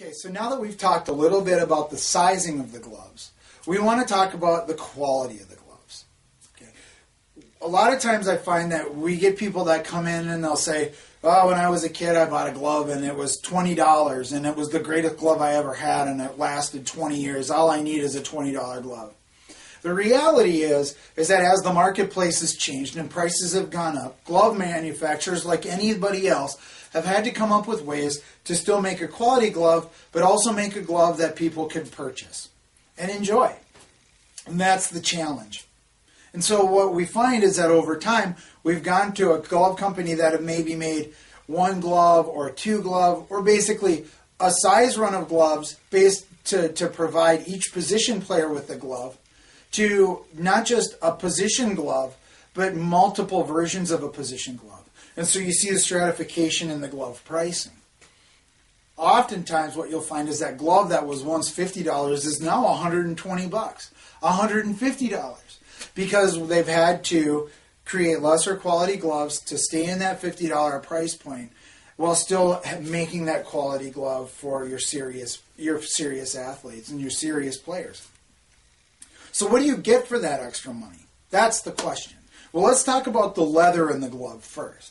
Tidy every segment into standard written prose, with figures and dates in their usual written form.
Okay, so now that we've talked a little bit about the sizing of the gloves, we want to talk about the quality of the gloves. Okay. A lot of times I find that we get people that come in and they'll say, oh, when I was a kid I bought a glove and it was $20 and it was the greatest glove I ever had and it lasted 20 years. All I need is a $20 glove. The reality is that as the marketplace has changed and prices have gone up, glove manufacturers, like anybody else, have had to come up with ways to still make a quality glove, but also make a glove that people can purchase and enjoy. And that's the challenge. And so what we find is that over time, we've gone to a glove company that have maybe made one glove or two glove, or basically a size run of gloves based to provide each position player with the glove, to not just a position glove, but multiple versions of a position glove. And so you see the stratification in the glove pricing. Oftentimes what you'll find is that glove that was once $50 is now $120, $150, because they've had to create lesser quality gloves to stay in that $50 price point while still making that quality glove for your serious athletes and your serious players. So what do you get for that extra money? That's the question. Well, let's talk about the leather in the glove first.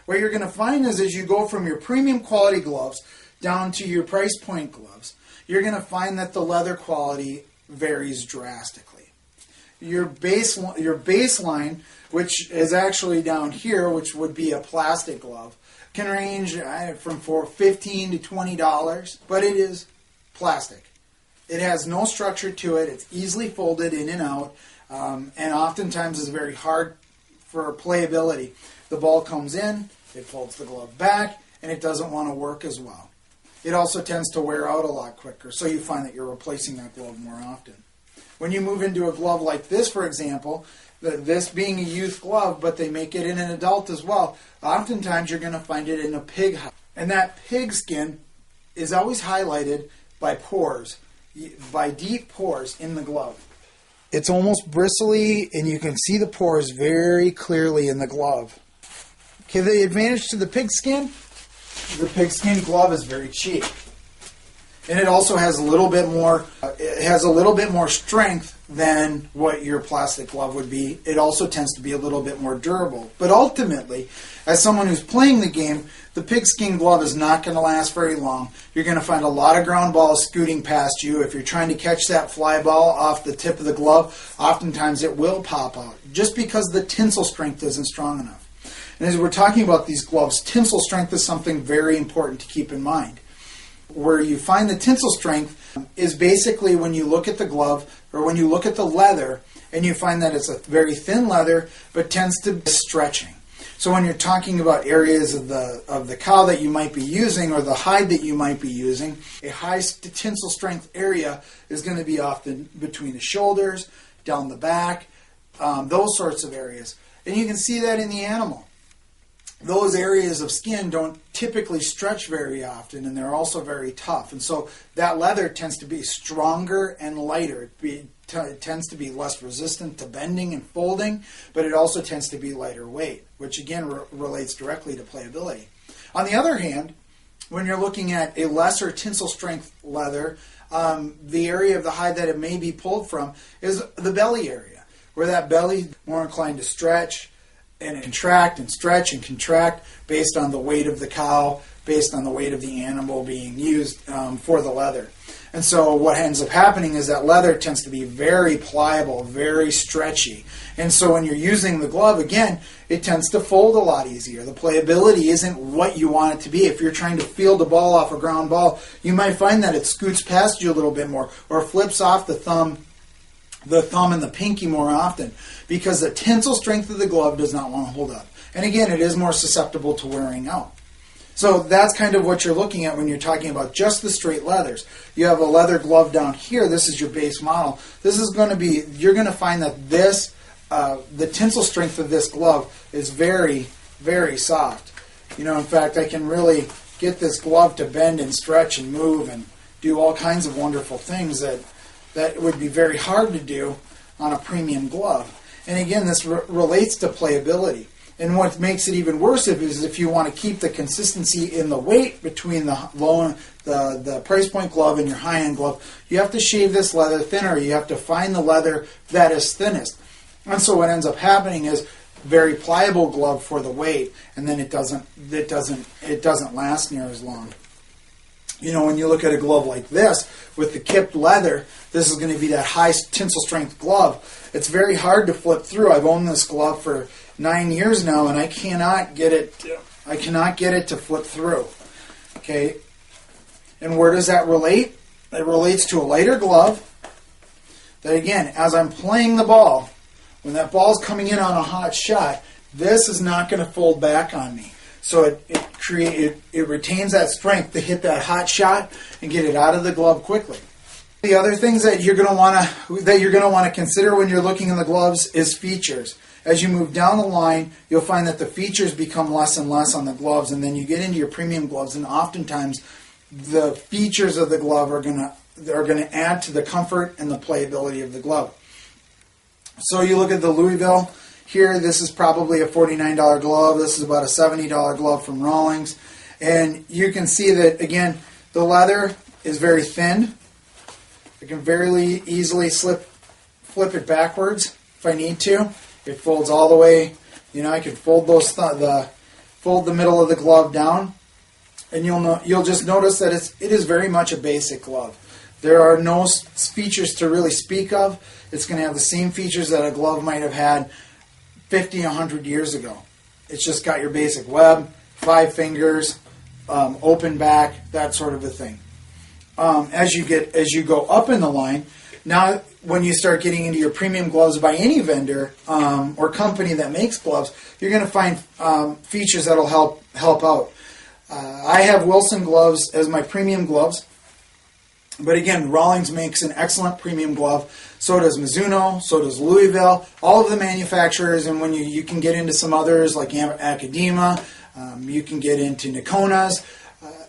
What you're going to find is as you go from your premium quality gloves down to your price point gloves, you're going to find that the leather quality varies drastically. Your baseline, which is actually down here, which would be a plastic glove, can range from $15 to $20, but it is plastic. It has no structure to it. It's easily folded in and out, and oftentimes is very hard for playability. The ball comes in, it folds the glove back, and it doesn't want to work as well. It also tends to wear out a lot quicker, so you find that you're replacing that glove more often. When you move into a glove like this, for example, this being a youth glove, but they make it in an adult as well, oftentimes you're going to find it in a pig hide. And that pig skin is always highlighted by pores, by deep pores in the glove. It's almost bristly, and you can see the pores very clearly in the glove. Okay, the advantage to the pigskin glove is very cheap. And it also has a little bit more strength than what your plastic glove would be. It also tends to be a little bit more durable. But ultimately, as someone who's playing the game, the pigskin glove is not going to last very long. You're going to find a lot of ground balls scooting past you. If you're trying to catch that fly ball off the tip of the glove, oftentimes it will pop out, just because the tensile strength isn't strong enough. And as we're talking about these gloves, tensile strength is something very important to keep in mind. Where you find the tensile strength is basically when you look at the glove or when you look at the leather and you find that it's a very thin leather but tends to be stretching. So when you're talking about areas of the cow that you might be using or the hide that you might be using, a high tensile strength area is going to be often between the shoulders, down the back, those sorts of areas. And you can see that in the animal. Those areas of skin don't typically stretch very often, and they're also very tough. And so that leather tends to be stronger and lighter. It tends to be less resistant to bending and folding, but it also tends to be lighter weight, which again relates directly to playability. On the other hand, when you're looking at a lesser tensile strength leather, the area of the hide that it may be pulled from is the belly area, where that belly is more inclined to stretch and contract and stretch and contract based on the weight of the cow, based on the weight of the animal being used for the leather. And so what ends up happening is that leather tends to be very pliable, very stretchy. And so when you're using the glove, again, it tends to fold a lot easier. The playability isn't what you want it to be. If you're trying to field a ball off a ground ball, you might find that it scoots past you a little bit more or flips off the thumb and the pinky more often, because the tensile strength of the glove does not want to hold up. And again, it is more susceptible to wearing out. So that's kind of what you're looking at when you're talking about just the straight leathers. You have a leather glove down here. This is your base model. This is going to be, you're going to find that this, the tensile strength of this glove is very, very soft. In fact, I can really get this glove to bend and stretch and move and do all kinds of wonderful things that would be very hard to do on a premium glove. And again, this relates to playability. And what makes it even worse is if you want to keep the consistency in the weight between the low the price point glove and your high-end glove, you have to shave this leather thinner. You have to find the leather that is thinnest. And so what ends up happening is very pliable glove for the weight, and then it doesn't last near as long. You know, when you look at a glove like this with the kipped leather, this is going to be that high tensile strength glove. It's very hard to flip through. I've owned this glove for 9 years now, and I cannot get it to flip through. Okay, and where does that relate? It relates to a lighter glove. That again, as I'm playing the ball, when that ball's coming in on a hot shot, this is not going to fold back on me. So it retains that strength to hit that hot shot and get it out of the glove quickly. The other things that you're going to want to consider when you're looking in the gloves is features. As you move down the line, you'll find that the features become less and less on the gloves, and then you get into your premium gloves, and oftentimes the features of the glove are going to add to the comfort and the playability of the glove. So you look at the Louisville here. This is probably a $49 glove. This is about a $70 glove from Rawlings, and you can see that again the leather is very thin. I can very easily flip it backwards if I need to. It folds all the way. You know, I can fold fold the middle of the glove down, and you'll just notice that it is very much a basic glove. There are no features to really speak of. It's going to have the same features that a glove might have had 50, 100 years ago. It's just got your basic web, 5 fingers, open back, that sort of a thing. As you go up in the line, now when you start getting into your premium gloves by any vendor or company that makes gloves, you're going to find features that'll help out. I have Wilson gloves as my premium gloves, but again, Rawlings makes an excellent premium glove. So does Mizuno, so does Louisville, all of the manufacturers, and when you can get into some others like Akadema, you can get into Nikonas.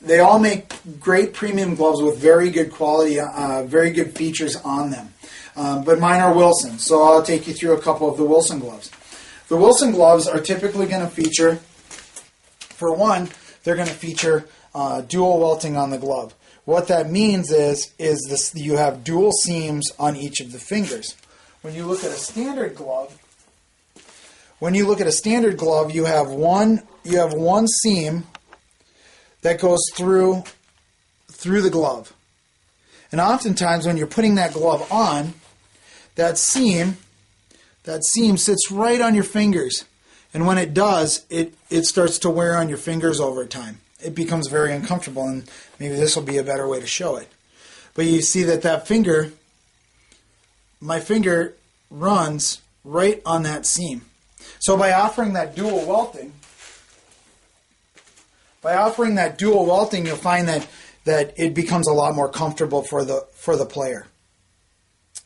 They all make great premium gloves with very good quality, very good features on them. But mine are Wilson, so I'll take you through a couple of the Wilson gloves. The Wilson gloves are typically going to feature, for one, they're going to feature dual welting on the glove. What that means is you have dual seams on each of the fingers. When you look at a standard glove, you have one seam that goes through the glove. And oftentimes when you're putting that glove on, that seam sits right on your fingers. And when it does, it starts to wear on your fingers over time. It becomes very uncomfortable, and maybe this will be a better way to show it. But you see that finger, my finger runs right on that seam. So by offering that dual welting, you'll find that it becomes a lot more comfortable for the player.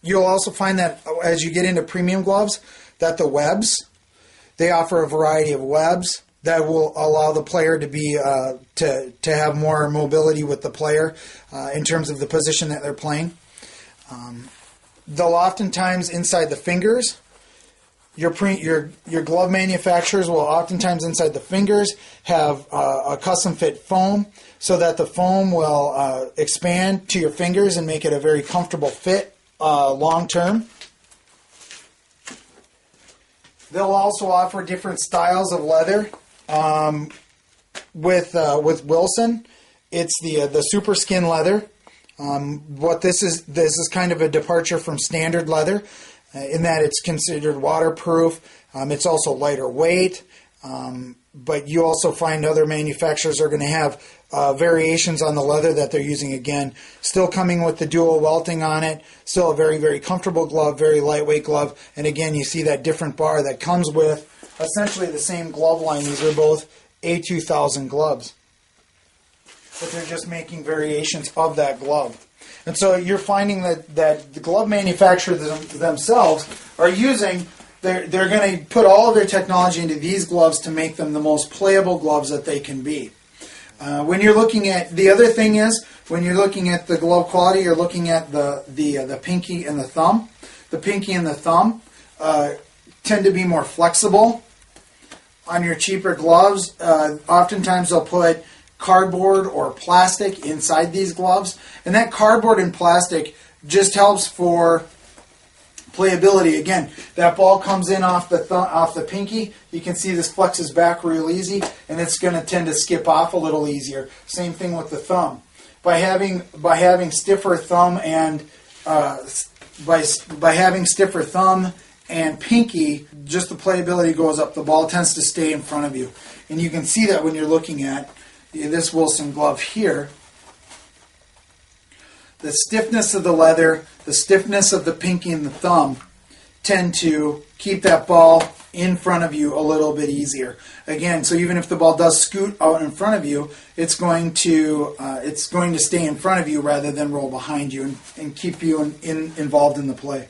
You'll also find that as you get into premium gloves, that the webs, they offer a variety of webs that will allow the player to be to have more mobility with the player in terms of the position that they're playing. They'll oftentimes inside the fingers. Your glove manufacturers will oftentimes inside the fingers have a custom fit foam so that the foam will expand to your fingers and make it a very comfortable fit long term. They'll also offer different styles of leather. With Wilson, it's the super skin leather. What this is kind of a departure from standard leather in that it's considered waterproof. It's also lighter weight, but you also find other manufacturers are going to have variations on the leather that they're using. Again, still coming with the dual welting on it, still a very, very comfortable glove, very lightweight glove, and again you see that different bar that comes with essentially the same glove line. These are both A2000 gloves, but they're just making variations of that glove. And so you're finding that the glove manufacturers themselves are they're going to put all of their technology into these gloves to make them the most playable gloves that they can be. When you're looking at, the other thing is, when you're looking at the glove quality, you're looking at the pinky and the thumb. The pinky and the thumb tend to be more flexible on your cheaper gloves, oftentimes they'll put cardboard or plastic inside these gloves, and that cardboard and plastic just helps for playability. Again, that ball comes in off the pinky. You can see this flexes back real easy, and it's going to tend to skip off a little easier. Same thing with the thumb. By having stiffer thumb and by having stiffer thumb and pinky, just the playability goes up. The ball tends to stay in front of you, and you can see that when you're looking at this Wilson glove here. The stiffness of the leather, the stiffness of the pinky and the thumb tend to keep that ball in front of you a little bit easier. Again, so even if the ball does scoot out in front of you, it's going to stay in front of you rather than roll behind you and keep you involved in the play.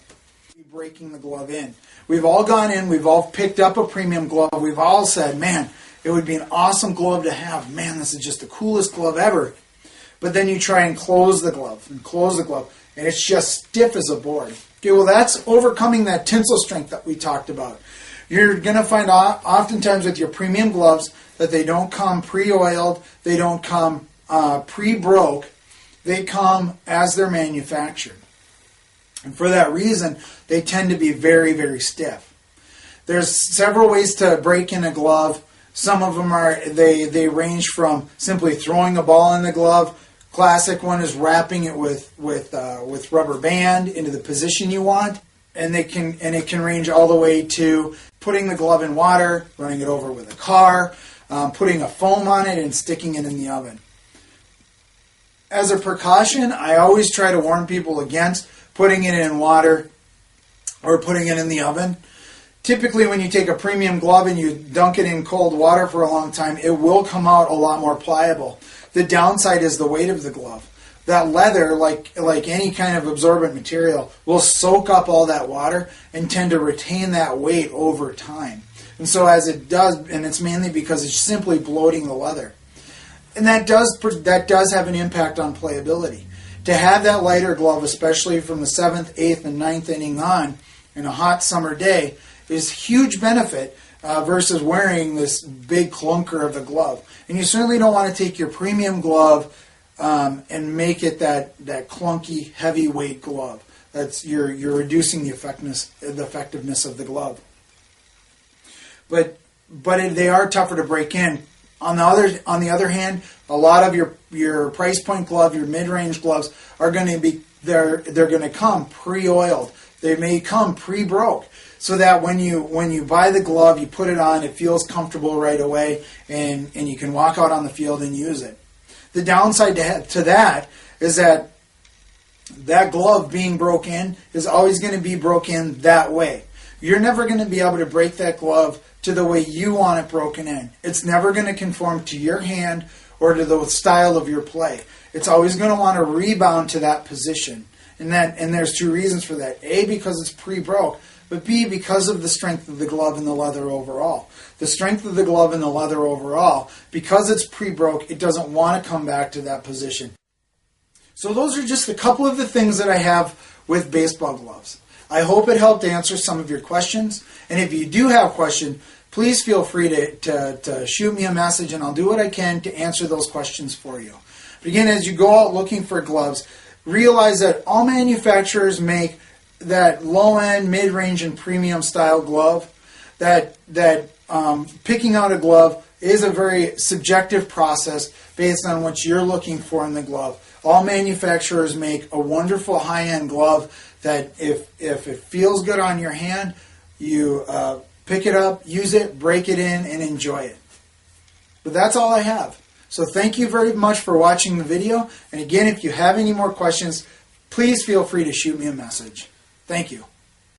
Breaking the glove in. We've all gone in, we've all picked up a premium glove, we've all said, man, it would be an awesome glove to have. Man, this is just the coolest glove ever. But then you try and close the glove, and it's just stiff as a board. Okay, well, that's overcoming that tensile strength that we talked about. You're going to find oftentimes with your premium gloves that they don't come pre-oiled, they don't come pre-broke, they come as they're manufactured. And for that reason, they tend to be very, very stiff. There's several ways to break in a glove. Some of them they range from simply throwing a ball in the glove. Classic one is wrapping it with rubber band into the position you want, and it can range all the way to putting the glove in water, running it over with a car, putting a foam on it, and sticking it in the oven. As a precaution, I always try to warn people against putting it in water or putting it in the oven. Typically, when you take a premium glove and you dunk it in cold water for a long time, it will come out a lot more pliable. The downside is the weight of the glove. That leather, like any kind of absorbent material, will soak up all that water and tend to retain that weight over time. And so as it does, and it's mainly because it's simply bloating the leather. And that does have an impact on playability. To have that lighter glove, especially from the 7th, 8th, and 9th inning on in a hot summer day, is huge benefit versus wearing this big clunker of the glove. And you certainly don't want to take your premium glove and make it that clunky, heavyweight glove. You're reducing the effectiveness of the glove. But they are tougher to break in. On the other hand, a lot of your price point glove, your mid-range gloves are going to be they're going to come pre-oiled. They may come pre-broke, so that when you buy the glove, you put it on, it feels comfortable right away, and you can walk out on the field and use it. The downside to that is that glove being broken in is always going to be broken in that way. You're never going to be able to break that glove to the way you want it broken in. It's never going to conform to your hand or to the style of your play. It's always going to want to rebound to that position. And there's two reasons for that. A, because it's pre-broke, but B, because of the strength of the glove and the leather overall. The strength of the glove and the leather overall, because it's pre-broke, it doesn't want to come back to that position. So those are just a couple of the things that I have with baseball gloves. I hope it helped answer some of your questions. And if you do have questions, please feel free to shoot me a message, and I'll do what I can to answer those questions for you. But again, as you go out looking for gloves, realize that all manufacturers make that low-end, mid-range, and premium style glove. That picking out a glove is a very subjective process based on what you're looking for in the glove. All manufacturers make a wonderful high-end glove that if it feels good on your hand, you pick it up, use it, break it in, and enjoy it. But that's all I have. So thank you very much for watching the video. And again, if you have any more questions, please feel free to shoot me a message. Thank you.